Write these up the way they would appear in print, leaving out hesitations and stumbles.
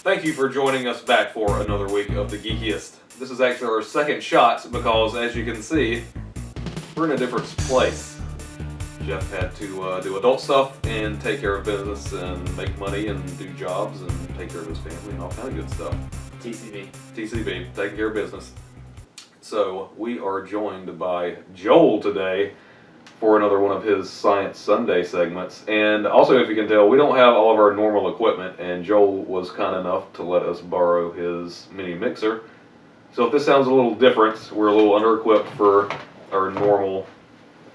Thank you for joining us back for another week of the Geekyest. This is actually our second shot because, as you can see, we're in a different place. Jeff had to do adult stuff and take care of business and make money and do jobs and take care of his family and all kind of good stuff. TCB, taking care of business. So we are joined by Joel today for another one of his Science Sunday segments. And also, if you can tell, we don't have all of our normal equipment, and Joel was kind enough to let us borrow his mini mixer. So if this sounds a little different, we're a little under-equipped for our normal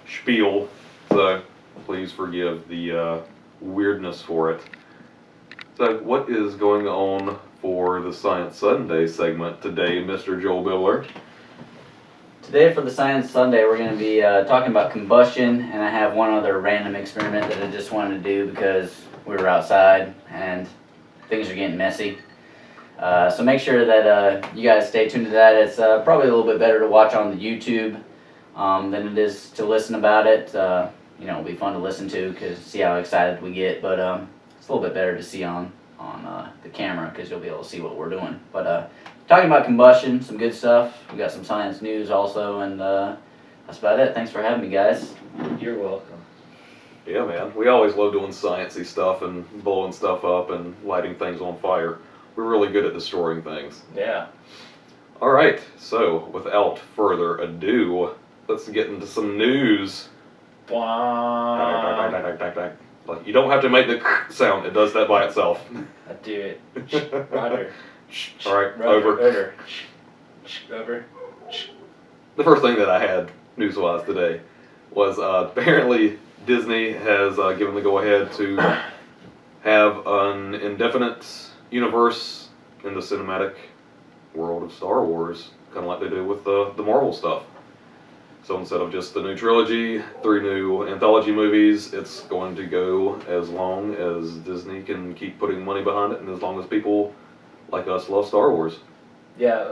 spiel, so please forgive the weirdness for it. So what is going on for the Science Sunday segment today, Mr. Joel Bibler? Today for the Science Sunday, we're going to be talking about combustion, and I have one other random experiment that I just wanted to do because we were outside and things are getting messy. So make sure that you guys stay tuned to that. It's probably a little bit better to watch on the YouTube than it is to listen about it. It'll be fun to listen to because see how excited we get, but it's a little bit better to see on the camera because you'll be able to see what we're doing. But talking about combustion, some good stuff. We got some science news also, and that's about it. Thanks for having me, guys. You're welcome. Yeah, man. We always love doing sciencey stuff and blowing stuff up and lighting things on fire. We're really good at destroying things. Yeah. All right. So, without further ado, let's get into some news. Like, you don't have to make the sound. It does that by itself. I do it. Roger. All right. Over. The first thing that I had news-wise today was apparently Disney has given the go-ahead to have an indefinite universe in the cinematic world of Star Wars, kind of like they do with the Marvel stuff. So instead of just the new trilogy, 3 new anthology movies, it's going to go as long as Disney can keep putting money behind it and as long as people like us love Star Wars. Yeah,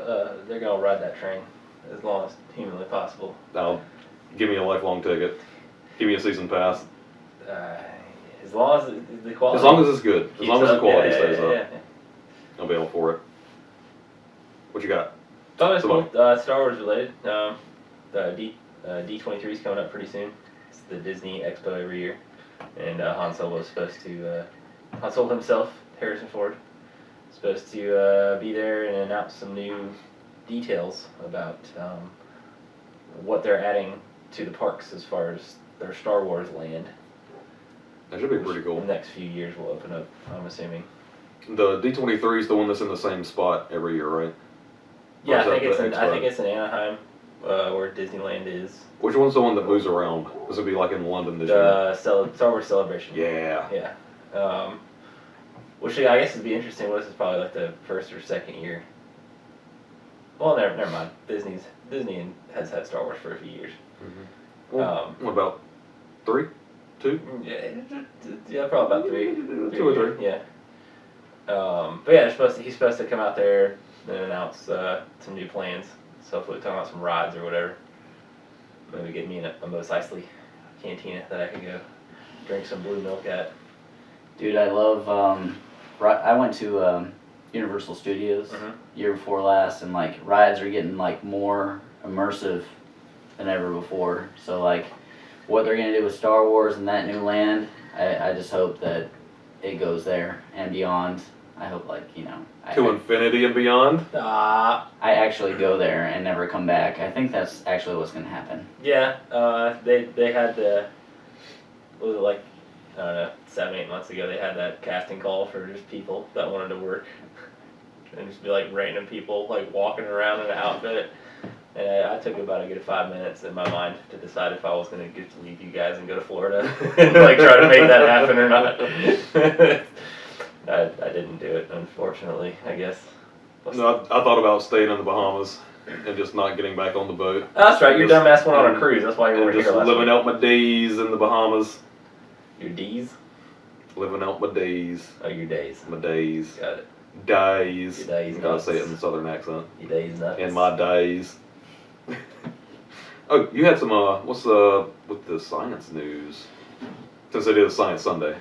they're going to ride that train as long as humanly possible. Now, give me a lifelong ticket. Give me a season pass. As long as the quality... As long as it's good. As long as the quality stays up. Yeah. I'll be able for it. What you got? Oh, it's cool. Star Wars related. The D23 is coming up pretty soon. It's the Disney Expo every year. And Han Solo himself, Harrison Ford, is supposed to be there and announce some new details about what they're adding to the parks as far as their Star Wars land. That should be pretty cool. The next few years will open up, I'm assuming. The D23 is the one that's in the same spot every year, right? Yeah, I think it's in Anaheim, where Disneyland is. Which one's the one that moves around? This would be like in London this year. Star Wars Celebration. Yeah. Yeah. Which I guess would be interesting. This is probably like the first or second year. Well, never mind. Disney has had Star Wars for a few years. Mm-hmm. Well, what about 3? 2? Yeah, probably about 3. 2 or 3. Yeah. But yeah, he's supposed to come out there and announce some new plans. So hopefully talking about some rides or whatever. Maybe get me a Mos Eisley cantina that I can go drink some blue milk at. Dude, I love, I went to Universal Studios year before last, and like rides are getting like more immersive than ever before. So like what they're going to do with Star Wars and that new land, I just hope that it goes there and beyond. I hope to infinity and beyond? I actually go there and never come back. I think that's actually what's going to happen. Yeah, they had what was it, like, I don't know, 7-8 months ago, they had that casting call for just people that wanted to work. And just be like random people like walking around in an outfit. And I took about a good 5 minutes in my mind to decide if I was going to get to leave you guys and go to Florida and like try to make that happen or not. I didn't do it, unfortunately, I guess. No, I thought about staying in the Bahamas and just not getting back on the boat. That's right, your dumbass went on a cruise. That's why you were here last living week. out my days in the Bahamas. Your D's? Living out my days. Oh, your days. My days. Got it. Days. Your days. You gotta say it in the southern accent. Your days nuts. In my days. Oh, you had some, what's with the science news? Since it is Science Sunday.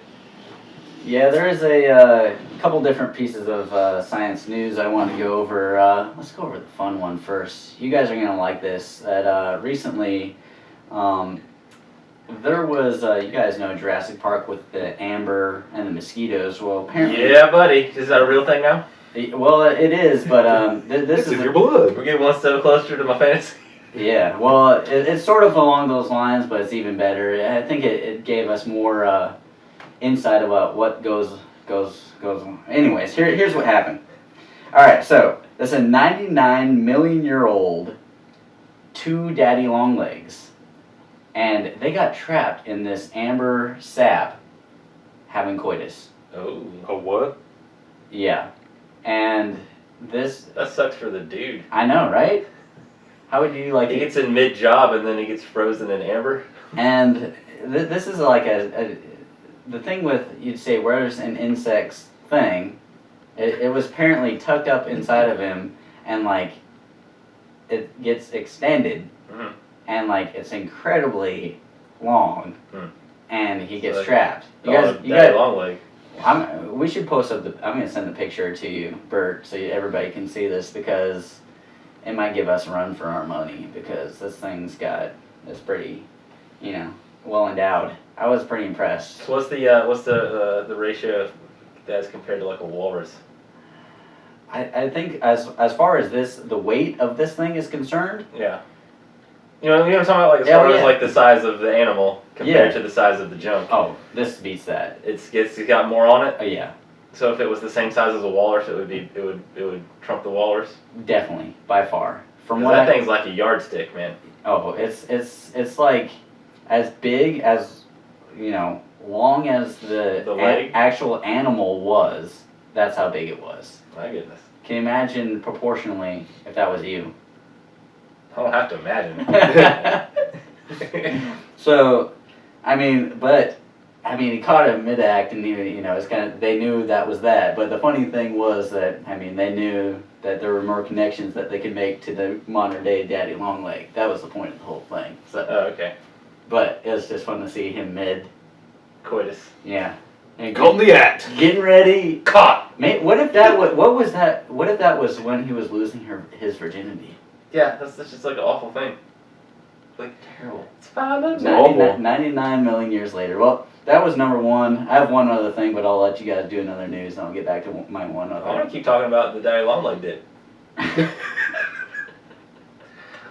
Yeah, there is a couple different pieces of science news I want to go over. Let's go over the fun one first. You guys are going to like this. That recently, there was, you guys know Jurassic Park with the amber and the mosquitoes. Well, apparently... Yeah, buddy. Is that a real thing now? Well, it is, but this It's is... in your blood. We're getting one step closer to my fantasy. Yeah, well, it's sort of along those lines, but it's even better. I think it gave us more insight about what goes on. Anyways, here's what happened. All right, so there's a 99 million year old two daddy long legs, and they got trapped in this amber sap having coitus. Oh. A what? Yeah, and this... That sucks for the dude. I know, right? How would you like He it? gets in mid-job and then he gets frozen in amber. And this is like the thing with, you'd say, where's an insect's thing, it was apparently tucked up inside of him, and like it gets extended, Mm-hmm. and like it's incredibly long, and he gets So, trapped. You Daddy guys, long leg. we should post up I'm gonna send the picture to you, Bert, so everybody can see this, because it might give us a run for our money, because this thing's it's pretty, well endowed. I was pretty impressed. So what's the ratio of that's compared to like a walrus? I think as far as the weight of this thing is concerned, Yeah. You know what I'm talking about? Like as far as yeah. like the size of the animal compared Yeah. to the size of the junk. oh, this beats that. It's got more on it. Oh yeah, So if it was the same size as a walrus, it would trump the walrus. definitely, by far. From 'Cause what that thing's like a yardstick, man. oh, it's like as big as, long as the leg? actual animal was. That's how big it was. My goodness. Can you imagine proportionally if that was you? I don't have to imagine. So, he caught him mid-act, and it's kind of, they knew that was that. But the funny thing was that, they knew that there were more connections that they could make to the modern-day daddy long leg. That was the point of the whole thing. So, Oh, okay. but it was just fun to see him Coitus. yeah. And Caught in the act. getting ready. Caught. What if that was when he was losing his virginity? Yeah, that's just like an awful thing. Like Terrible. it's fine. It's awful. 99 million years later. Well, that was number one. I have one other thing, but I'll let you guys do another news, and I'll get back to my one I want other. to keep talking about the daddy long leg dick. I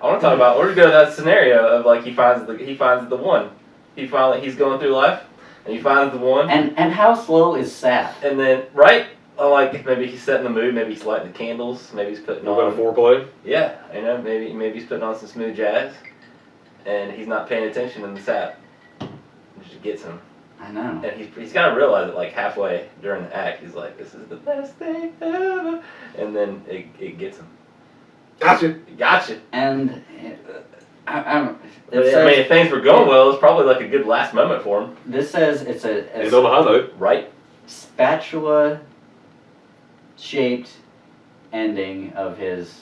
want to talk about. We're going to that scenario of like he finds the one. He's going through life, and he finds the one. And how slow is sap? And then right, like maybe he's setting the mood. Maybe he's lighting the candles. Maybe he's putting A bit of on. foreplay. Yeah, maybe he's putting on some smooth jazz, and he's not paying attention in the sap. It just gets him. I know. And he's got to realize it like halfway during the act. He's like, "This is the best thing ever," and then it gets him. Gotcha. Gotcha. And But, if things were going well, it's probably like a good last moment for him, this says it's And on a high note. right? spatula-shaped ending of his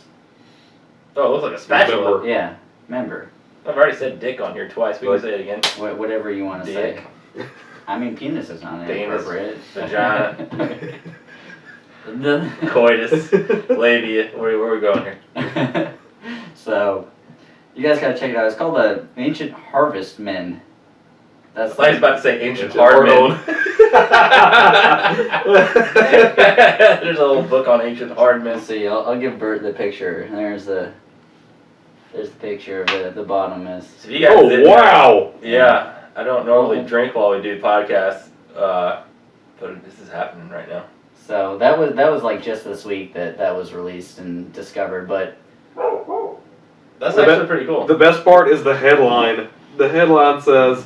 Oh, it looks like a spatula. Remember. member. I've already said dick on here twice. We can say it again. Whatever you want to say. Dick. Penis is not Penis, inappropriate. vagina. The- Coitus, labia. Where are we going here? So, you guys gotta check it out. It's called the Ancient Harvest Men. I That's thought he was about to say ancient Ancient hard hard men. There's a whole book on ancient hard men. Let's see. I'll give Bert the picture. There's the picture of it at the bottom. Is So you guys didn't know- wow. Yeah, I don't normally drink while we do podcasts, but this is happening right now. so that was like just this week that was released and discovered. But That's The actually be- pretty cool. The best part is the headline. The headline says,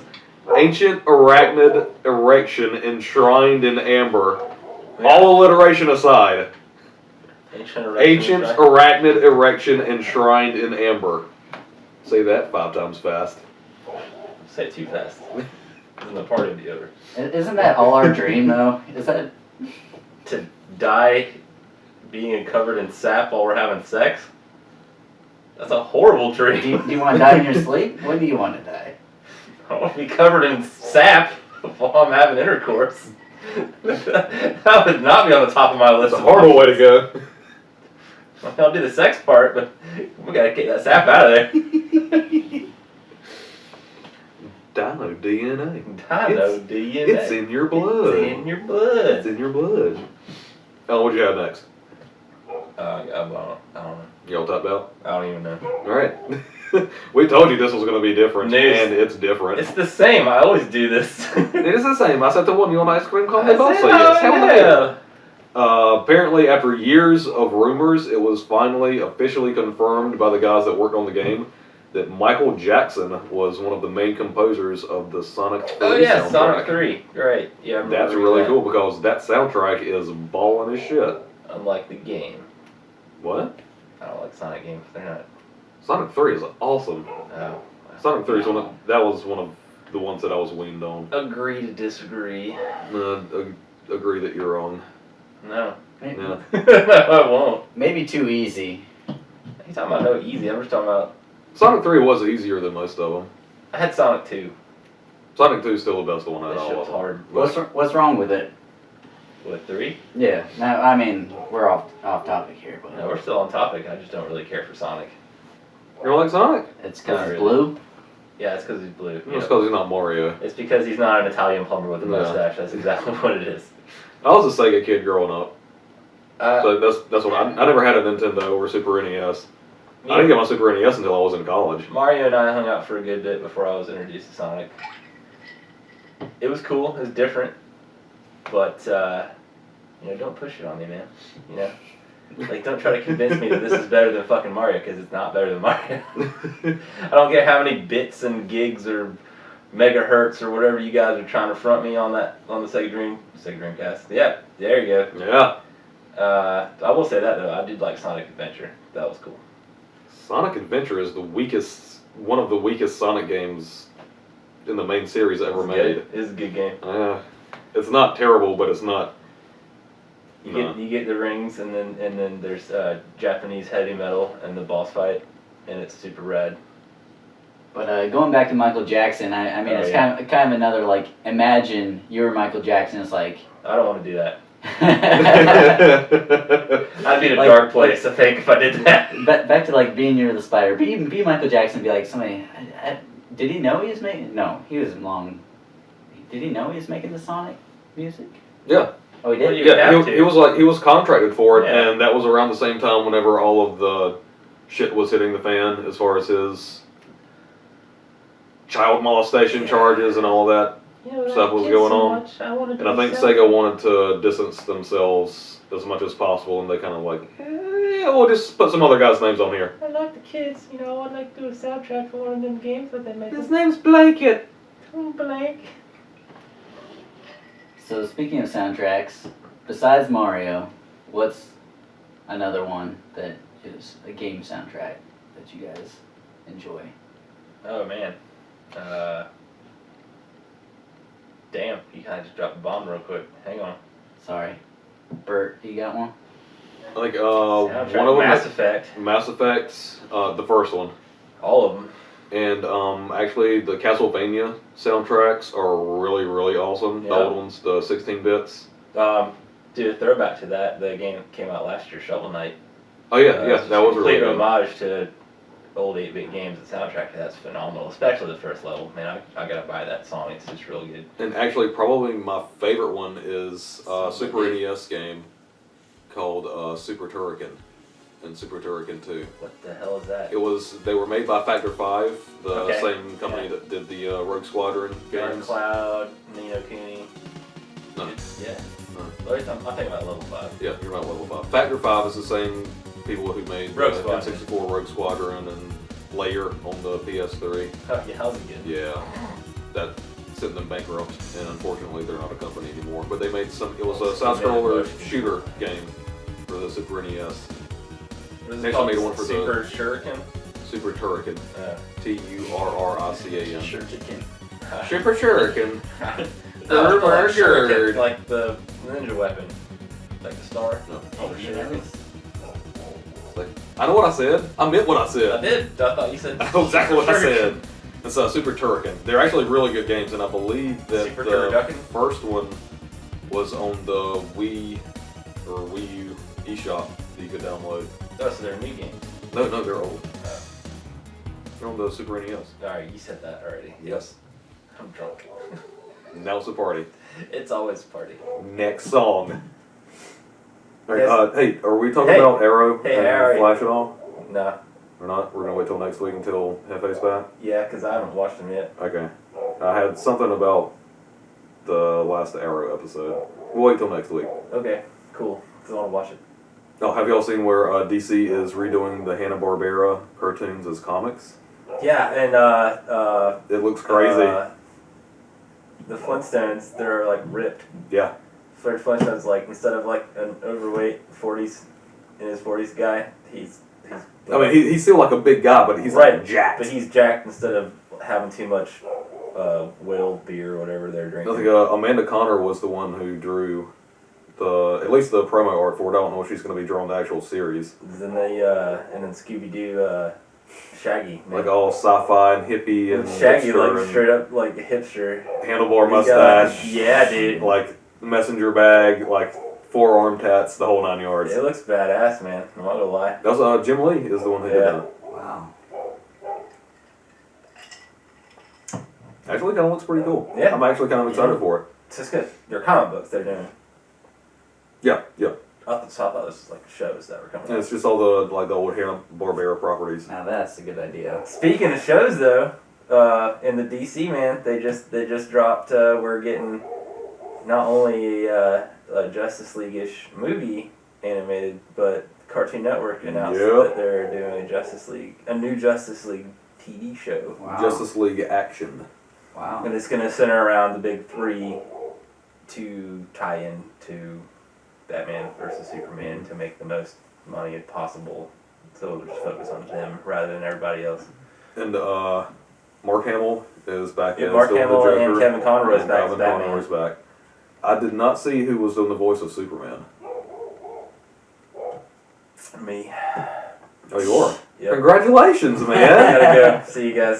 "Ancient arachnid erection enshrined in amber." Yeah. All alliteration aside, Ancient ancient right? arachnid erection enshrined in amber. Say that 5 times fast. Say it too fast. Then the party will be over. isn't that all our dream though? Is that To die being covered in sap while we're having sex? That's a horrible do dream. you want to die in your sleep? When do you want to die? I want to be covered in sap while I'm having intercourse. That would not be on the top of my list. That's a horrible way to go. I'll do the sex part, but we gotta get that sap out of there. Dino DNA. Dino DNA. It's in your blood. It's in your blood. It's in your blood. Alan, what'd you have next? I don't know. You all tapped out? I don't even know. Alright. We told you this was going to be different, News. and it's different. It's the same. I always do this. It is the same. I said to one, you want ice cream cone? I They both said, say yes. Hell oh, yeah. Apparently, after years of rumors, it was finally officially confirmed by the guys that worked on the game that Michael Jackson was one of the main composers of the Sonic 3 Oh yeah, soundtrack. Sonic 3. Right. Yeah. I remember That's reading really that. cool because that soundtrack is ballin' as shit. Unlike the game. What? I don't like Sonic games. They're not. Sonic 3 is awesome. Oh. Sonic 3 is that was one of the ones that I was weaned on. Agree to disagree. Agree that you're wrong. No. Yeah. No, I won't. Maybe too easy. You talking about no easy? I'm just talking about. Sonic 3 was easier than most of them. I had Sonic 2. Sonic 2 is still the best one out That of shit all was of them. hard. What's wrong with it? With 3? Yeah. No, I mean we're off topic here, but No, we're still on topic. I just don't really care for Sonic. You don't like Sonic? it's because Not it's really. blue. Yeah, it's because he's blue. It's because he's not Mario. It's because he's not an Italian plumber with a No. mustache. That's exactly what it is. I was a Sega kid growing up, Uh, so that's what I never had a Nintendo or Super NES. me- I didn't get my Super NES until I was in college. Mario and I hung out for a good bit before I was introduced to Sonic. It was cool. It was different, but don't push it on me, man. You know, like don't try to convince me that this is better than fucking Mario because it's not better than Mario. I don't care how many bits and gigs or megahertz or whatever you guys are trying to front me on the Sega Dreamcast. Yeah, there you go. Yeah. I will say that though, I did like Sonic Adventure. That was cool. Sonic Adventure is one of the weakest Sonic games in the main series ever made. It's a good game. It's not terrible, but it's not. You get the rings, and then there's Japanese heavy metal and the boss fight, and it's super rad. But going back to Michael Jackson, I mean, Oh, it's yeah. kind of another like. Imagine you're Michael Jackson. It's like. I don't want to do that. Yeah. I'd be in a Like- dark place, I think, if I did that. Back to like being near the spider. Be Michael Jackson. And be like somebody. Did he know he was making? No, he was long. Did he know he was making the Sonic music? Yeah. Oh, he did. Well, you would Yeah, have to. he was contracted for it, Yeah. and that was around the same time whenever all of the shit was hitting the fan as far as his child molestation charges and all that. stuff was going on. And I think Sega wanted to distance themselves as much as possible, and they kind of like, yeah, we'll just put some other guys' names on here. I like the kids, I'd like to do a soundtrack for one of them games that they make. name's Blanket. Blank. So speaking of soundtracks, besides Mario, what's another one that is a game soundtrack that you guys enjoy? Oh man. Damn, you kind of just dropped a bomb real quick. Hang on. Sorry. Bert, you got one? Like Soundtrack, one of them, Mass Effect. Mass Effect, the first one, All of them. and actually the Castlevania soundtracks are really really awesome. The Yeah. old ones, the 16 bits. Do a throwback to that. The game that came out last year, Shovel Knight. Oh yeah, It's that a was really complete good. homage to old 8-bit games. The soundtrack to that's phenomenal, especially the first level. Man, I gotta buy that song. It's just real good. And actually, probably my favorite one is a Super NES game called Super Turrican and Super Turrican 2. What the hell is that? They were made by Factor 5, the Okay. same company Yeah. that did the Rogue Squadron Dark games. Cloud, Nino Cooney. No. Yeah. No. Well, I'm thinking about level 5. Yeah, you're about level 5. Factor 5 is the same people who made Rogue Squadron. N64 Rogue Squadron and Layer on the PS3. Oh yeah, how's it good? Yeah, that sent them bankrupt, and unfortunately they're not a company anymore. But they made it was a side-scroller shooter game for the Super NES. What is Next it called? I made one for the- Super Shuriken. Super Turrican. Turrican. Chicken. Super Shuriken. Oh, Super like Shuriken. Shuriken, like the ninja weapon, like the star. No. Oh, shuriken. Like, I know what I said. I meant what I I said. did. I thought you said. I know exactly what I Shuriken. said. It's Super Turrican. They're actually really good games, and I believe that Super the Turrican? first one was on the Wii or Wii U eShop that you could download. Oh, so they're new games. No, they're old. They're on the Super NES. Alright, you said that already. Yes. I'm drunk. Now it's a party. It's always a party. Next song. Alright, Yes. hey, are we talking Hey. about Arrow Hey, and Harry. Flash at all? Nah. Or not? We're gonna wait till next week until Hefe's back? Yeah, because I haven't watched them yet. Okay. I had something about the last Arrow episode. We'll wait till next week. Okay, cool. Because I want to watch it. Oh, have y'all seen where DC is redoing the Hanna-Barbera cartoons as comics? Yeah, and It looks crazy. The Flintstones, they're like ripped. Yeah. Fred Flintstone's like, instead of like an overweight 40s, in his 40s guy, he's I mean, he's still like a big guy, but he's right, like jacked. but he's jacked instead of having too much whale beer or whatever they're I drinking. think Amanda Connor was the one who drew at least the promo art for it. I don't know if she's going to be drawing the actual series. Then and then Scooby-Doo, Shaggy. Like all sci-fi and hippie and Shaggy, hipster like and straight up like a hipster. handlebar He's got, mustache. yeah, dude. Like messenger bag, like forearm tats, the whole 9 yards. It looks badass, man. I'm not gonna lie. That was Jim Lee is the one who did Yeah. that. Wow. Actually, kind of looks pretty cool. Yeah. I'm actually kind of excited for it. It's just good. They're comic books they're doing. Yeah. I thought this was like shows that were coming And out. it's just all the old Hanna-Barbera properties. Now that's a good idea. Speaking of shows, though, in the DC, man, they just dropped. We're getting not only a Justice League-ish movie animated, but Cartoon Network announced Yep. that they're doing a new Justice League TV show, Wow. Justice League Action. Wow. and it's gonna center around the big three to tie in to Batman versus Superman to make the most money possible. So we'll just focus on them rather than everybody else. And Mark Hamill is back Yeah, as Mark doing the Hamill Joker, and Kevin Conroy's and back as Kevin Batman. Conroy's back. I did not see who was doing the voice of Superman. Me. Oh, you are? Yep. Congratulations, I man. gotta go. See you guys.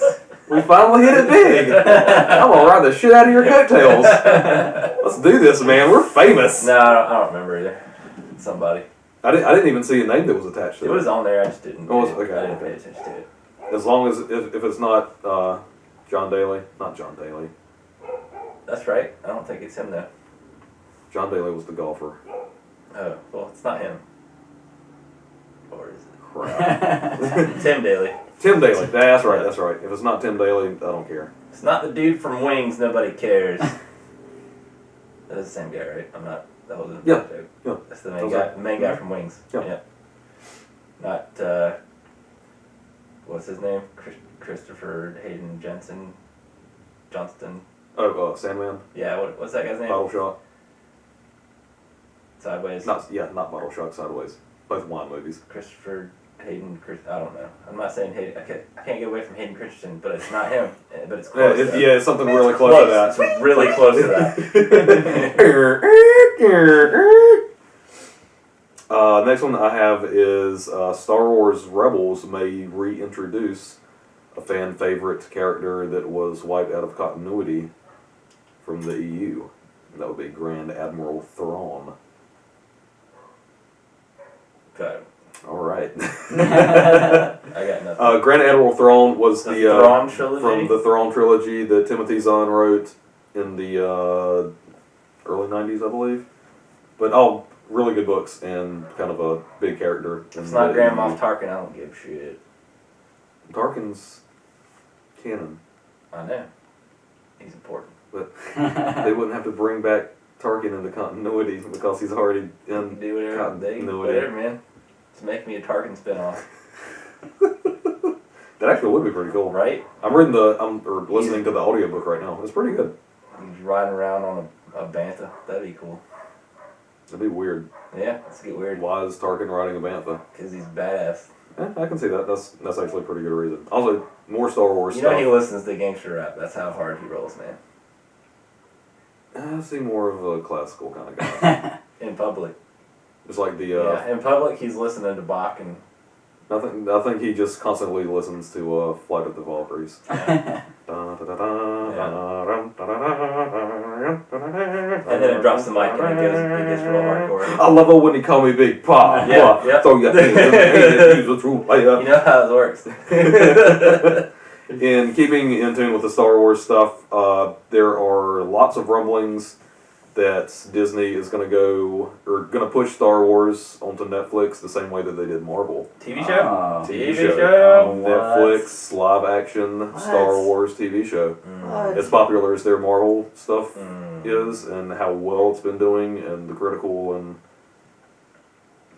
We finally hit it big. I'm gonna ride the shit out of your coattails. Let's do this, man. We're famous. No, I don't remember either. Somebody. I didn't even see a name that was attached to It it. was on there. I just didn't. Oh, okay. I didn't pay attention to it. As long as if it's not John Daly, not John Daly. That's right. I don't think it's him though. John Daly was the golfer. Oh, well, it's not him. Or is it? Crap. Tim Daly. Tim Daly. That's right. That's right. If it's not Tim Daly, I don't care. It's not the dude from Wings. Nobody cares. That is the same guy, right? I'm not. That wasn't Yeah. a joke. Yeah. That's the main guy. The main guy from Wings. Yeah. Not. What's his name? Christopher Hayden Johnston. Oh, Sandman. Yeah. What's that guy's name? Bottle Shot. Sideways. Not Bottle Shot. Sideways. Both wine movies. Christopher Hayden. I don't know. I'm not saying Hayden. I can't get away from Hayden Christensen, but it's not him. But it's close. though. It's something really close to that. It's really close to that. Next one I have is Star Wars Rebels may reintroduce a fan favorite character that was wiped out of continuity from the EU. That would be Grand Admiral Thrawn. Okay. All right. I got nothing. Grand Admiral Thrawn was The Thrawn trilogy? from the Thrawn trilogy that Timothy Zahn wrote in the early 90s, I believe. But all really good books and kind of a big character. It's not Grand Moff Tarkin. I don't give a shit. Tarkin's canon, I know. He's important. but they wouldn't have to bring back Tarkin into continuity because he's already You in can do whatever. continuity. Whatever, man. Just make me a Tarkin spinoff, That actually would be pretty cool. right? I'm listening to the audiobook right now. It's pretty good. He's riding around on a bantha. That'd be cool. It'd be weird. Yeah, let's get weird. Why is Tarkin riding a bantha? Because he's badass. I can see that. That's actually a pretty good reason. Also, more Star Wars You stuff. know he listens to gangster rap. That's how hard he rolls, man. I see more of a classical kind of guy. In public. It's like the Yeah, in public he's listening to Bach and... I think he just constantly listens to Flight of the Valkyries. And then it drops the mic and it gets real hardcore. I love it when he call me Big Pa. Yeah. So you he's a true player. You know how it works. In keeping in tune with the Star Wars stuff, there are lots of rumblings that Disney is going to push Star Wars onto Netflix the same way that they did Marvel. TV show? Oh. TV show? Netflix live action Star Wars TV show. As popular as their Marvel stuff is, and how well it's been doing, and the critical and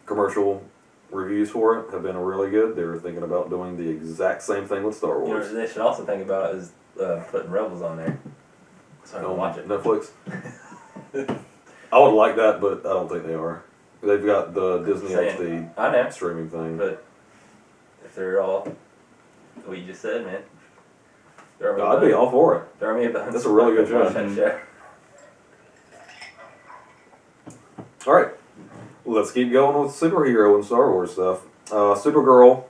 commercial reviews for it have been really good. They were thinking about doing the exact same thing with Star You know Wars. what they should also think about is putting Rebels on there. So I can watch it. Netflix. I would like that, but I don't think they are. They've got the Disney XD I know. streaming thing. But if they're all what you just said, man. I'd be all for it. Throw me a bone. That's a really good show. Watch that show. All right, let's keep going with superhero and Star Wars stuff. Supergirl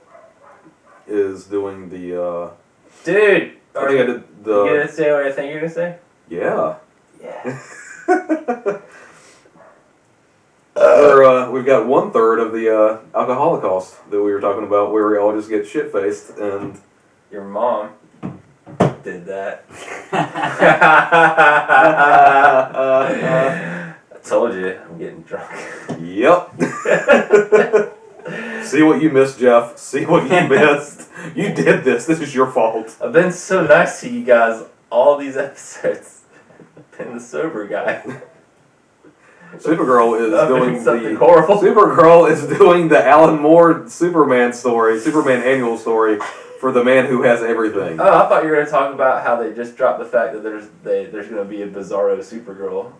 is doing the. Dude! I think I did You the. gonna say what I think you're gonna say? Yeah. Yeah. We've got 1/3 of the alcoholocaust that we were talking about, where we all just get shit faced and. Your mom did that. I told you, I'm getting drunk. Yep. See what you missed, Jeff. See what you missed. You did this. This is your fault. I've been so nice to you guys all these episodes. I've been the sober guy. Supergirl is I've been doing something the horrible. Supergirl is doing the Alan Moore Superman annual story for the man who has everything. Oh, I thought you were going to talk about how they just dropped the fact that there's going to be a Bizarro Supergirl.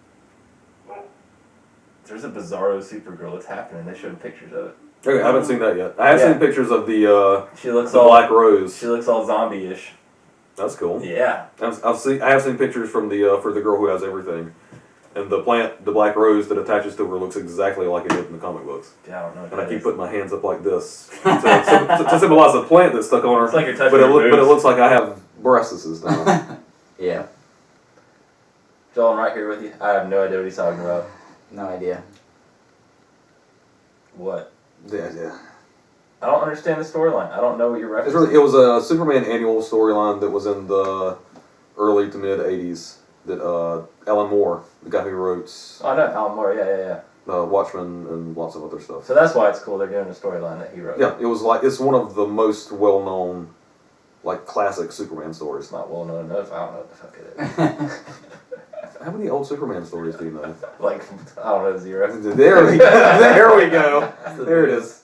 There's a Bizarro Supergirl. It's happening. They showed pictures of it. Okay, I haven't seen that yet. I have seen pictures of the She looks the all Black Rose. She looks all zombie-ish. That's cool. Yeah. I have seen pictures from the for the girl who has everything, and the plant, the Black Rose that attaches to her, looks exactly like it did in the comic books. Yeah, I don't know what And I that keep is. putting my hands up like this to symbolize the plant that's stuck on her. It's like you're touching but your but it boobs. looks like I have breasts now. Yeah, Joel, I'm right here with you. I have no idea what he's talking about. no idea. What? Yeah. I don't understand the storyline. I don't know what you're referencing. It was a Superman annual storyline that was in the early to mid '80s. That Alan Moore, the guy who wrote Oh, no, Alan Moore. Yeah. Watchmen and lots of other stuff. So that's why it's cool they're doing a storyline that he wrote. Yeah, it's one of the most well known, like classic Superman stories. It's not well known enough. I don't know what the fuck it is. How many old Superman stories do you know? Like, I don't know, 0. There we go. There we go. There it is.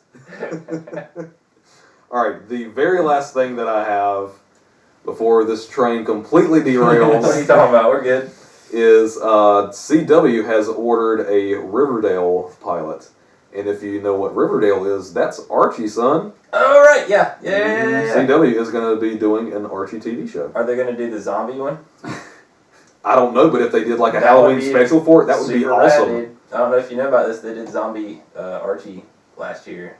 All right, the very last thing that I have before this train completely What are you derails talking about? We're good. is CW has ordered a Riverdale pilot. And if you know what Riverdale is, that's Archie, son. Oh, right, yeah. CW is going to be doing an Archie TV show. Are they going to do the zombie one? I don't know, but if they did like a That would Halloween be special for it, that would be Super rad, awesome. dude. I don't know if you know about this. They did zombie Archie last year.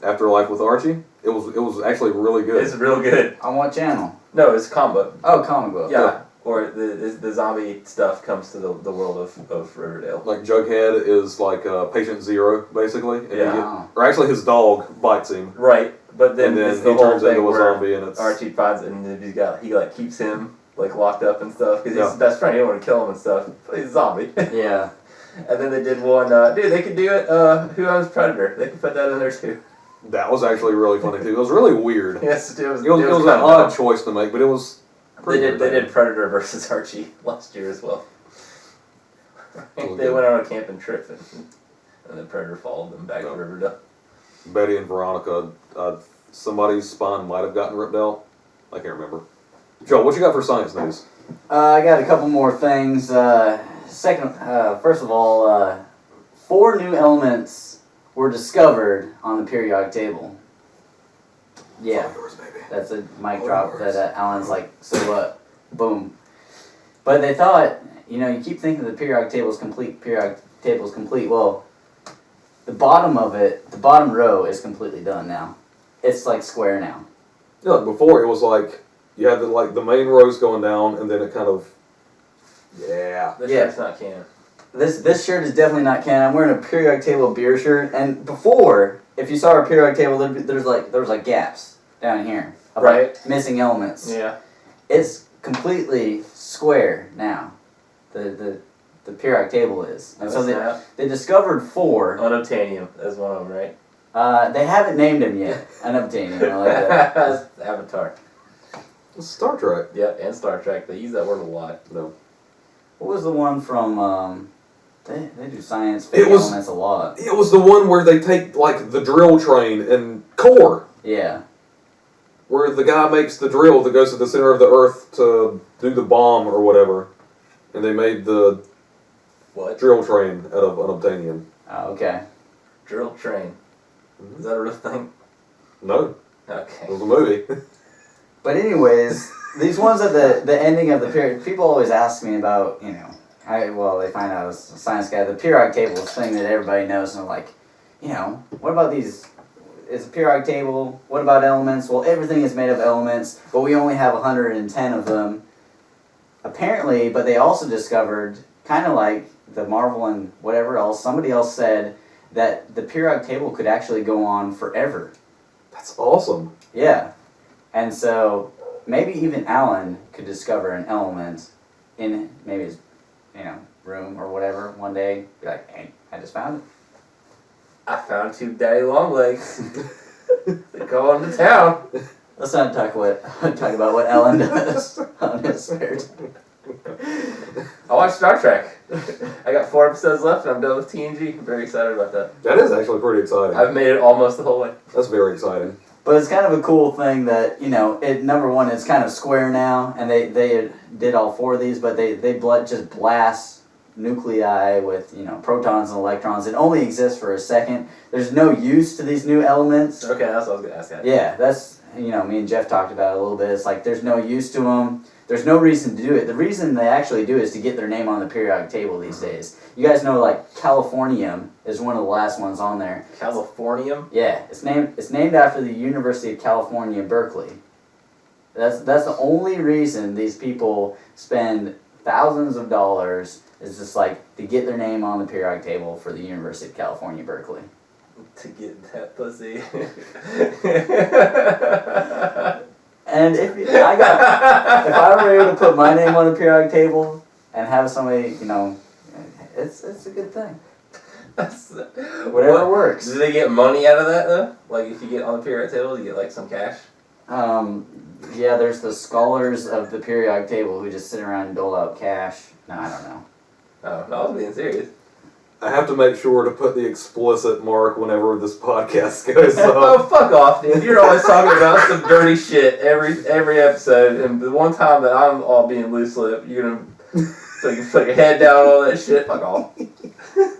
Afterlife with Archie, it was actually really good. It's real good. On what channel? No, it's a comic book. Oh, comic book. Yeah. Or the zombie stuff comes to the world of Riverdale. Like Jughead is like patient zero, basically. And Yeah. or actually his dog bites him. Right, but then And then it's the he whole turns thing into a where zombie and it's... Archie finds it and then he like keeps him like locked up and stuff because he's Yeah. his best friend. He don't want to kill him and stuff. But he's a zombie. Yeah. And then they did one. Dude, they could do it. Who owns Predator? They could put that in there too. That was actually really funny too. It was really weird. Yes, it was. It was an kinda odd dumb. choice to make, but it was They pretty did good. Predator versus Archie last year as well. They went on a camping trip and the Predator followed them back to Riverdale. Betty and Veronica, somebody's spine might have gotten ripped out. I can't remember. Joe, what you got for science news? I got a couple more things. First of all, 4 new elements were discovered on the periodic table. Yeah, Yours, baby. that's a mic drop that Alan's like, so what? Boom. But they thought, you keep thinking the periodic table is complete, Well, the bottom of it, the bottom row is completely done now. It's like square now. Yeah, before it was like you had the main rows going down, and then it kind of Yeah. This Yeah. shirt's not can. This shirt is definitely not canon. I'm wearing a periodic table beer shirt, and before, if you saw our periodic table, there was like gaps down here of Right. like missing elements. Yeah. It's completely square now. The periodic table is, and so they discovered 4. Unobtainium is one of them, right? They haven't named him yet. Unobtainium. I like that. That's Avatar. It's Star Trek. Yep, and Star Trek. They use that word a lot. No. What was the one from? They do science It was- elements a lot. It was the one where they take, like, the drill train and core. Yeah. Where the guy makes the drill that goes to the center of the earth to do the bomb or whatever. And they made the What? drill train out of unobtainium. Oh, okay. Drill train. Mhm. Is that a real thing? No, Okay. it was a movie. But anyways, these ones at the ending of the period, people always ask me about, you know, they find out I was a science guy, the periodic table is a thing that everybody knows, and they're like, you know, what about these, it's a periodic table, what about elements? Well, everything is made of elements, but we only have 110 of them, apparently, but they also discovered, kind of like the Marvel and whatever else, somebody else said that the periodic table could actually go on forever. That's awesome. Yeah. And so maybe even Alan could discover an element in maybe his, room or whatever one day. Be like, hey, I just found it. I found 2 daddy long legs. They go on to town. Let's not talk about what Alan does on his spare time. I watched Star Trek. I got 4 episodes left and I'm done with TNG. I'm very excited about that. That is actually pretty exciting. I've made it almost the whole way. That's very exciting. But it's kind of a cool thing that, number one, it's kind of square now, and they did all 4 of these, but they just blast nuclei with, protons and electrons. It only exists for a second. There's no use to these new elements. Okay, that's what I was going to ask. That. Yeah, that's, me and Jeff talked about it a little bit. It's like there's no use to them. There's no reason to do it. The reason they actually do it is to get their name on the periodic table these days. You guys know, like, Californium is one of the last ones on there. Californium? Yeah, it's named after the University of California, Berkeley. That's the only reason these people spend thousands of dollars is just like to get their name on the periodic table for the University of California, Berkeley. To get that pussy. And if I were able to put my name on the periodic table and have somebody, it's a good thing. Whatever works. Do they get money out of that though? Like if you get on the periodic table, you get like some cash? Yeah, there's the scholars of the periodic table who just sit around and dole out cash. No, I don't know. Oh, no, I was being serious. I have to make sure to put the explicit mark whenever this podcast goes Oh, up. fuck off, dude. You're always talking about some dirty shit every episode, and the one time that I'm all being loose lip, you're gonna put your head down on all that shit. Fuck off.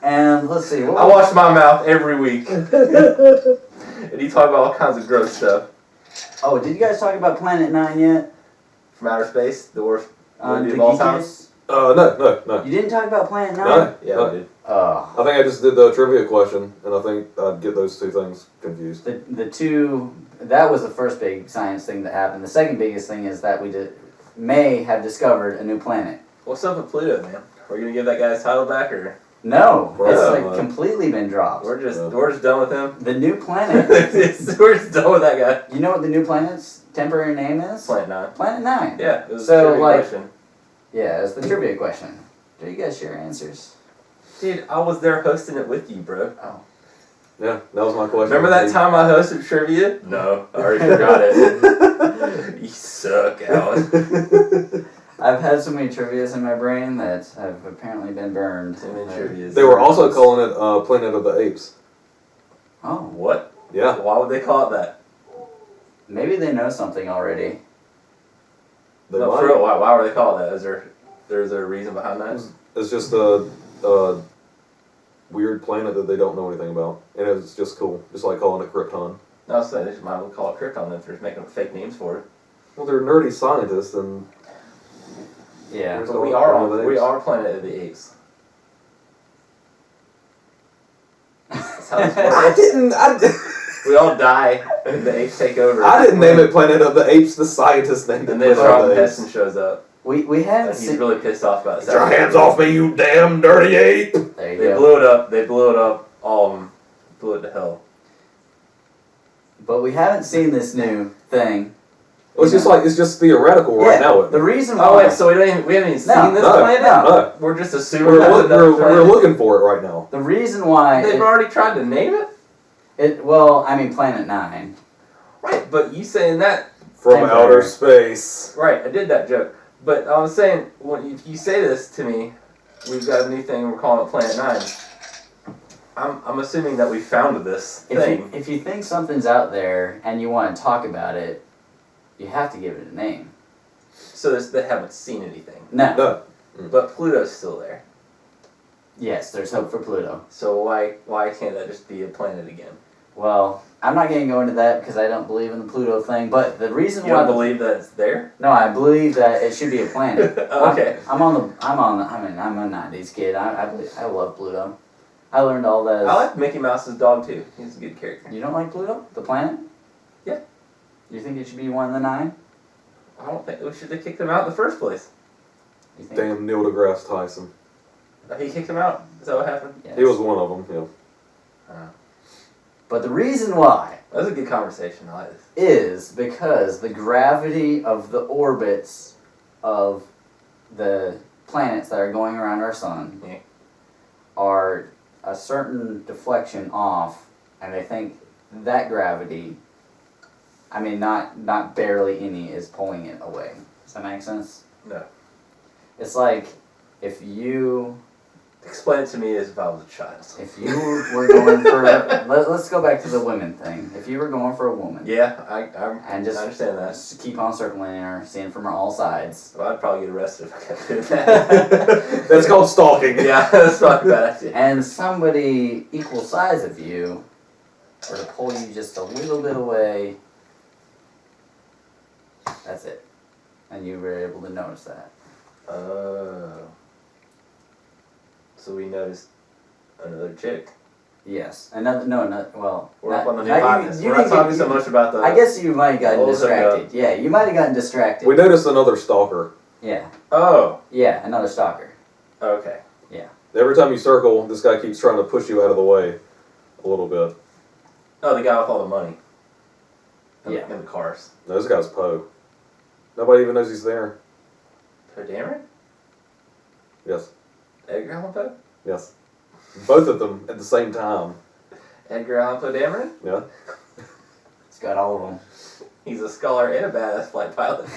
And let's see. I wash my mouth every week. And you talk about all kinds of gross stuff. Oh, did you guys talk about Planet 9 yet? From outer space, the worst On movie the of all time. Geekyest? No. You didn't talk about Planet 9? No. Yeah, we did. Oh. I think I just did the trivia question, and I think I'd get those 2 things confused. The two, that was the first big science thing that happened. The second biggest thing is that we may have discovered a new planet. What's up with Pluto, man? Are we gonna give that guy his title back, or No, Right. it's Yeah. like completely been dropped. we're just done with him? The new planet. We're just done with that guy. You know what the new planet's temporary name is? Planet 9. Planet 9. Yeah, it was So, a trivia like- question. Yeah, it's the trivia question. Do you guys share answers? Dude, I was there hosting it with you, bro. Yeah, that was my question. Remember that time I hosted trivia? No, I already forgot it. You suck, Alan. I've had so many trivias in my brain that have apparently been burned. Too many trivias. They were also calling it Planet of the Apes. Oh, What? Yeah. Why would they call it that? maybe they know something already. They No, might. for real, why were they called that? Is there a reason behind that? It's just a weird planet that they don't know anything about. And it's just cool. Just like calling it Krypton. No, so they just might as well call it Krypton then if they're making up fake names for it. Well, they're nerdy scientists, and Yeah. There's But a we lot of are apes. Planet of the Apes. That's how this I works. didn't. We all die and the apes take over. I didn't name it Planet of the Apes. The scientists named it. And then Planet of Robin the Apes. Heston shows up. We haven't He's seen. really pissed off about it. Get your hands off me, you damn dirty ape! There you They go. blew it up. They blew it up. All of them blew it to hell. But we haven't seen this new thing. Well, it's just theoretical right now. The reason why. Oh wait, so we haven't even seen this No, planet? no. We're just assuming We're, that's look, another we're planet? looking for it right now. The reason why. They've already tried to name it? Well, I mean, Planet 9. Right, but you saying that... From Temporary. outer space. Right, I did that joke. But I was saying, if you say this to me, we've got a new thing, we're calling it Planet 9. I'm assuming that we found this thing. If you think something's out there and you want to talk about it, you have to give it a name. So they haven't seen anything. No. No. But Pluto's still there. Yes, there's hope for Pluto. So why can't that just be a planet again? Well, I'm not going to go into that because I don't believe in the Pluto thing. But the reason You why don't believe that it's there? No, I believe that it should be a planet. Okay. I'm a '90s kid. I love Pluto. I learned all that. I like Mickey Mouse's dog too. He's a good character. You don't like Pluto, the planet? Yeah. You think it should be one of the 9? I don't think we should have kicked him out in the first place. You think? Damn Neil deGrasse Tyson. He kicked him out? Is that what happened? Yes. He was one of them, yeah. But the reason why That was a good conversation. I like this. is because the gravity of the orbits of the planets that are going around our sun Yeah. are a certain deflection off, and they think that gravity, I mean, not barely any, is pulling it away. Does that make sense? No. It's like if you Explain it to me as if I was a child. were going for let's go back to the women thing. If you were going for a woman, Yeah, I and just understand that. just keep on circling her, seeing from all sides, Well, I'd probably get arrested if I kept doing that. That's called stalking. Yeah, that's probably a bad idea. and somebody equal size of you were to pull you just a little bit away, that's it. And you were able to notice that. Oh. So we noticed another chick. Yes. Well, We're up on the new now podcast. you We're not didn't talking get- so much about the... I guess you might have gotten What was it, distracted. Yeah, you might have gotten distracted. We noticed another stalker. Yeah. Oh, Yeah, another stalker. okay. Every time you circle, this guy keeps trying to push you out of the way a little bit. Oh, the guy with all the money. And Yeah. And the cars. No, this guy's Poe. Nobody even knows he's there. Poe Dameron? Yes. Edgar Allan Poe? Yes. Both of them at the same time. Edgar Allan Poe Dameron? Yeah. It's got all of them. He's a scholar and a badass flight pilot.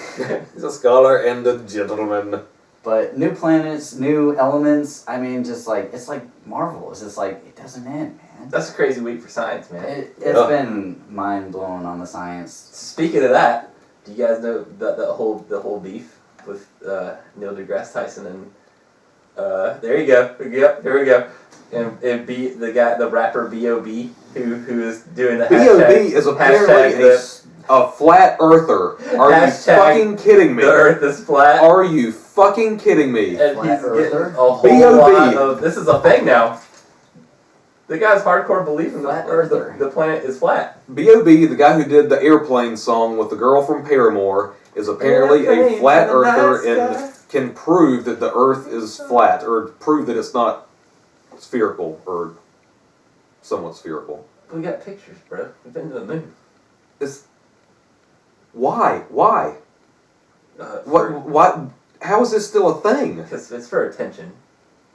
He's a scholar and a gentleman. But new planets, new elements, I mean, just like, it's like Marvel. It's just like, it doesn't end, man. That's a crazy week for science, man. It's Yeah. been mind-blowing on the science. Speaking of that, do you guys know the whole beef with Neil deGrasse Tyson and there you go. Yep, here we go. And the rapper B.O.B. who is doing the B.O.B. hashtag, is hashtag apparently a flat earther. Are you Hashtag fucking kidding me? the Earth is flat. Are you fucking kidding me? And Flat he's getting earther? a whole B.O.B.. lot of this is a thing now. The guy's hardcore belief in Flat earther. Oh, the planet is flat. B.O.B., the guy who did the airplane song with the girl from Paramore, is apparently a Airplane flat to the earther night and can prove that the Earth is flat, or prove that it's not spherical, or somewhat spherical. We got pictures, bro. We've been to the moon. Why? Why? What? How is this still a thing? Because it's for attention.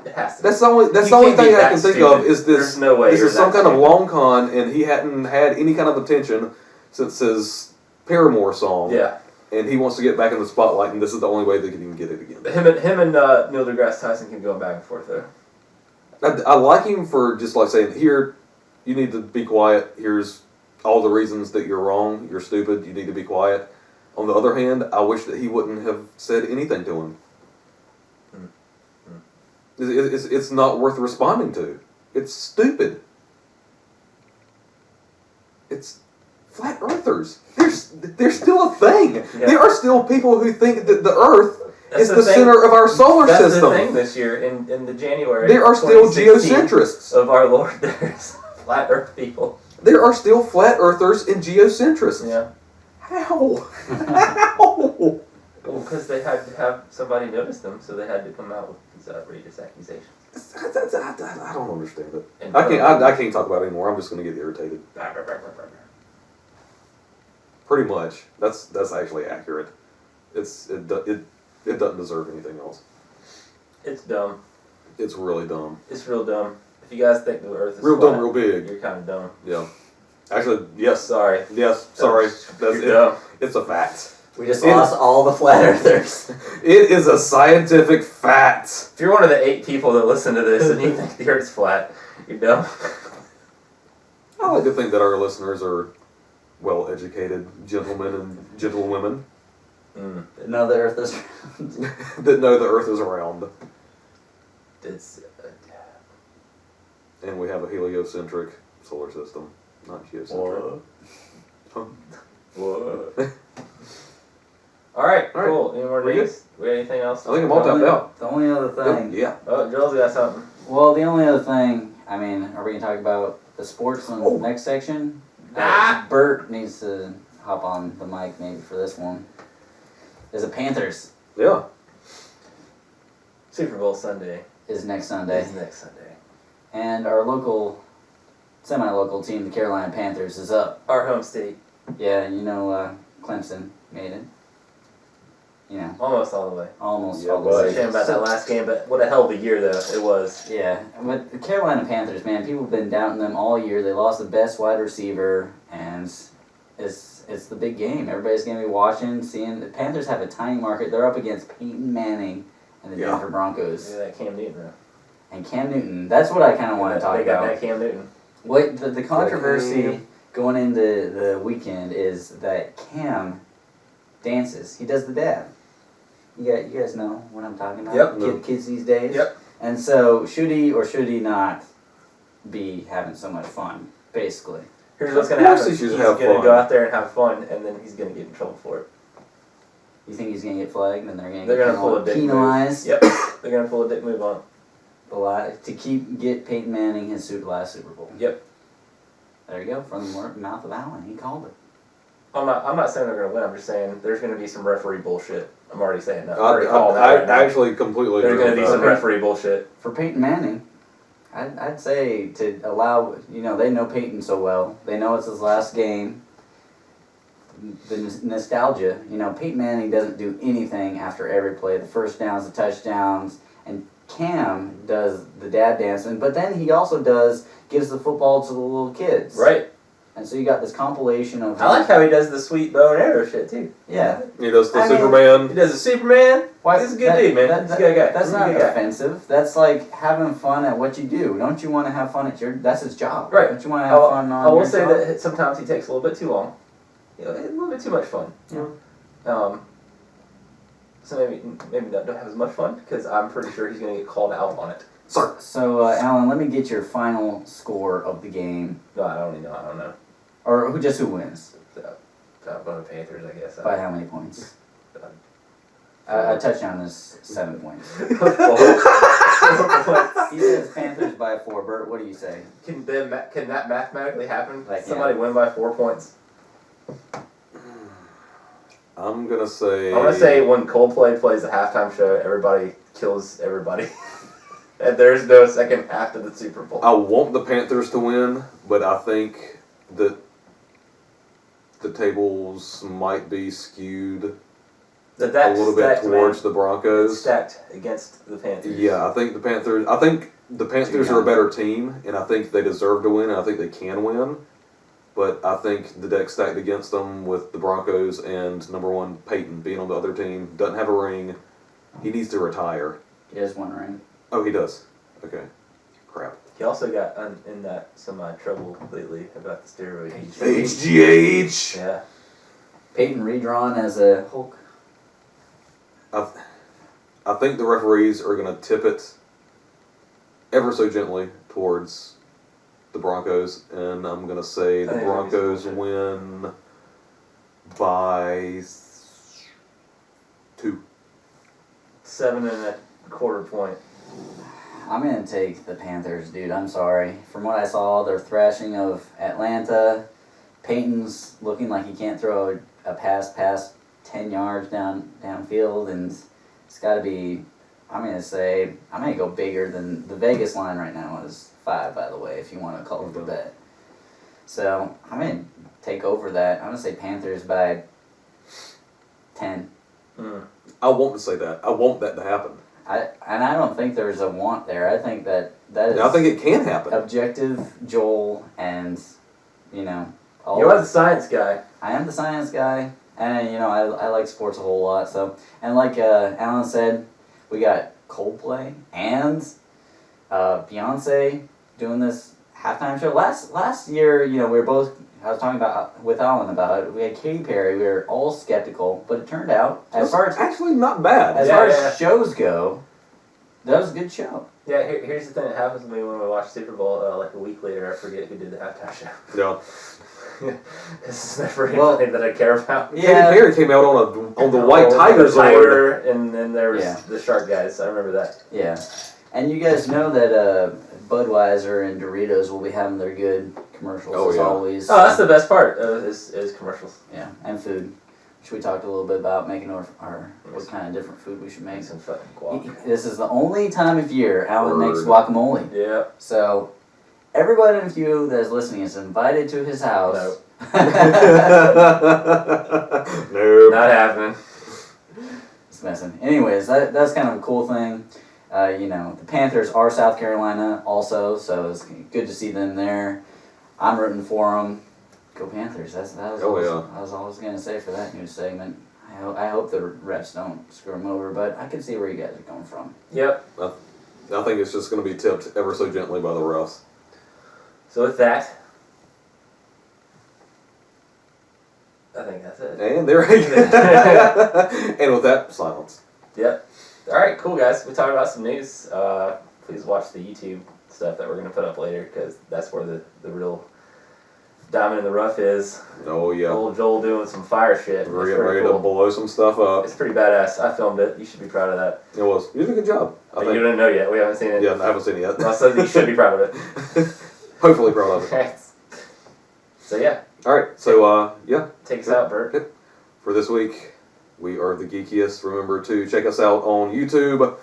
It has to. That's the only. That's You the only can't be thing I that can think stupid. of is this. There's no way This you're is some that kind of stupid. long con, and he hadn't had any kind of attention since his Paramore song. Yeah. And he wants to get back in the spotlight, and this is the only way they can even get it again. Him and Neil deGrasse Tyson can go back and forth though. I like him for just like saying, here, you need to be quiet. Here's all the reasons that you're wrong. You're stupid. You need to be quiet. On the other hand, I wish that he wouldn't have said anything to him. It's not worth responding to. It's stupid. It's flat earthers. They're still a thing. Yeah. There are still people who think that the Earth That's is the the thing. center of our solar That's system. the thing this year in the January. There are still 2016 geocentrists. of our Lord. There's flat Earth people. There are still flat earthers and geocentrists. Yeah. How? How? Well, because they had to have somebody notice them, so they had to come out with these outrageous accusations. I don't understand it. And I can't talk about it anymore. I'm just going to get irritated. Pretty much. That's actually accurate. It doesn't deserve anything else. It's dumb. It's really dumb. It's real dumb. If you guys think the Earth is Real flat, dumb, real big. you're kind of dumb. Yeah. Actually, yes. Sorry. Yes. Sorry. You're dumb. It's a fact. We just lost all the flat earthers. It is a scientific fact. If you're one of the 8 people that listen to this and you think the Earth's flat, you're dumb. I like to think that our listeners are well-educated gentlemen and gentlewomen No, the earth is round. that know the Earth is round, It's and we have a heliocentric solar system, not geocentric. Whoa. All right, cool. Any more We news? We got anything else? I think I'm all tapped out. The only other thing. Yeah. Oh, Joel's got something. Well, the only other thing, I mean, are we going to talk about the sports in the next section? Bert needs to hop on the mic maybe for this one. Is the Panthers Yeah. Super Bowl Sunday is next Sunday. is next Sunday. And our local, semi-local team, the Carolina Panthers, is up. Our home state. Yeah, you know, Clemson made it. You know, Almost all the way. almost Yeah, all the boy. way. Shame about that last game, but what a hell of a year, though. It was. Yeah, but the Carolina Panthers, man, people have been doubting them all year. They lost the best wide receiver, and it's the big game. Everybody's going to be watching, seeing. The Panthers have a tiny market. They're up against Peyton Manning and the Yeah. Denver Broncos. Look at that Cam Newton, though. And Cam Newton. That's what I kind of want to talk They got about. that Cam Newton. What the controversy Cam. going into the weekend is that Cam dances. He does the dab. You guys know what I'm talking about? Yep. Kids these days. Yep. And so, should he or should he not be having so much fun, basically? Here's what's going Of to course happen. he should He's have going to fun. go out there and have fun, and then he's going to get in trouble for it. You think he's going to get flagged and they're going They're to going to pull a get dick penalized? move. Yep. They're going to pull a dick move on it. To get Peyton Manning his last Super Bowl. Yep. There you go, from the mouth of Allen. He called it. I'm not saying they're going to win. I'm just saying there's going to be some referee bullshit. I'm already saying that. I'm already calling that I right now. actually completely There's agree going to be with some that. referee bullshit. For Peyton Manning, I'd say to allow, they know Peyton so well. They know it's his last game. The nostalgia, Peyton Manning doesn't do anything after every play. The first downs, the touchdowns, and Cam does the dad dancing. But then he also gives the football to the little kids. Right. And so you got this compilation of. I like how he does the sweet bow and arrow shit, too. Yeah. He does the I mean- Superman. He does the Superman. Why, He's a good dude, man. He's a good guy. That's He's a not good guy. offensive. That's like having fun at what you do. Don't you want to have fun at that's his job. Right. Don't you want to have fun on I will your say job? that sometimes he takes a little bit too long. A little bit too much fun. Yeah. So maybe don't have as much fun because I'm pretty sure he's going to get called out on it. Sir. So, Alan, let me get your final score of the game. No, I don't know. Or who wins? One of the Panthers, I guess. By how many points? Uh, A touchdown is 7 points. Can He says Panthers by 4. Bert, what do you say? that mathematically happen? Like, Somebody yeah. win by 4 points? I'm gonna say. I'm gonna say when Coldplay plays the halftime show, everybody kills everybody, and there's no second half to the Super Bowl. I want the Panthers to win, but I think that the tables might be skewed a little bit towards the Broncos. Stacked against the Panthers. Yeah, I think the Panthers are a better team, and I think they deserve to win, and I think they can win. But I think the deck's stacked against them with the Broncos and number one, Peyton, being on the other team. Doesn't have a ring. He needs to retire. He has 1 ring. Oh, he does. Okay. Crap. He also got in that some trouble lately about the steroid use. HGH! Yeah. Peyton redrawn as a Hulk. I think the referees are going to tip it ever so gently towards the Broncos, and I'm going to say the I think Broncos it's win by 2. 7.25 point. I'm going to take the Panthers, dude. I'm sorry. From what I saw, their thrashing of Atlanta. Peyton's looking like he can't throw a pass past 10 yards downfield, and it's got to be. I'm gonna go bigger than the Vegas line right now is 5, by the way, if you want to call it the bet. So I'm gonna take over that. I'm gonna say Panthers by 10. I want to say that. I want that to happen. I don't think there's a want there. I think that is. I think it can happen. Objective Joel, and you know. You are the science guy. I am the science guy, and you know I like sports a whole lot. So, and like Alan said, we got Coldplay and Beyonce doing this halftime show. Last year, you know, I was talking about with Alan about it. We had Katy Perry. We were all skeptical, but it turned out as far as actually not bad. As far as shows go, that was a good show. Yeah, here's the thing that happens to me when we watch Super Bowl. Like a week later, I forget who did the halftime show. Yeah. This is never anything that I care about. Yeah. Katy Perry came out on the White Tigers Tiger, and then there was Yeah. the Shark guys. I remember that. Yeah, and you guys know that Budweiser and Doritos will be having their good commercials as always. Oh, that's the best part. Is commercials. Yeah, and food, which we talked a little bit about making our what kind of different food we should make. Some fucking guac. This is the only time of year Alan Word. makes guacamole. Yeah. So everybody of you that is listening is invited to his house. No. No. Not happening. Just messing. Anyways, that's kind of a cool thing. You know, the Panthers are South Carolina also, so it's good to see them there. I'm rooting for them. Go Panthers. That was I was always going to say for that news segment. I hope the refs don't screw them over, but I can see where you guys are coming from. Yep. I think it's just going to be tipped ever so gently by the refs. So with that, I think that's it. And there you go. And with that, silence. Yep. All right, cool guys. We talked about some news. Please watch the YouTube stuff that we're going to put up later, because that's where the real diamond in the rough is. Oh, yeah. Old Joel doing some fire shit. We're getting ready to blow some stuff up. It's pretty badass. I filmed it. You should be proud of that. It was. You did a good job. You don't know yet. We haven't seen it. Yeah, I haven't seen it yet. Well, so you should be proud of it. Hopefully proud of it. So yeah. All right. So yeah. Take us out, Bert. For this week, we are the Geekiest. Remember to check us out on YouTube.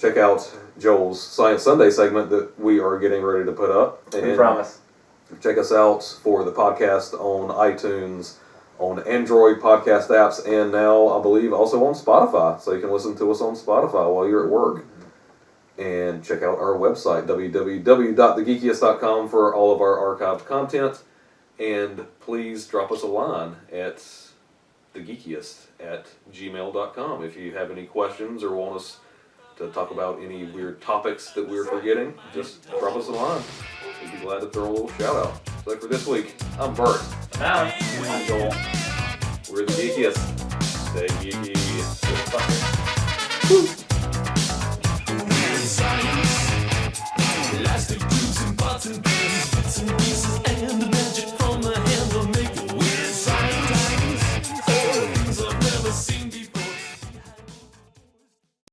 Check out Joel's Science Sunday segment that we are getting ready to put up. And We promise. check us out for the podcast on iTunes, on Android podcast apps, and now I believe also on Spotify. So you can listen to us on Spotify while you're at work. And check out our website, www.thegeekiest.com, for all of our archived content. And please drop us a line at thegeekiest@gmail.com if you have any questions or want us to talk about any weird topics that we're forgetting. Just drop us a line. We'd be glad to throw a little shout out. So for this week, I'm Bert. Now. I'm Joel. We're the Geekiest. Stay geeky. Woo.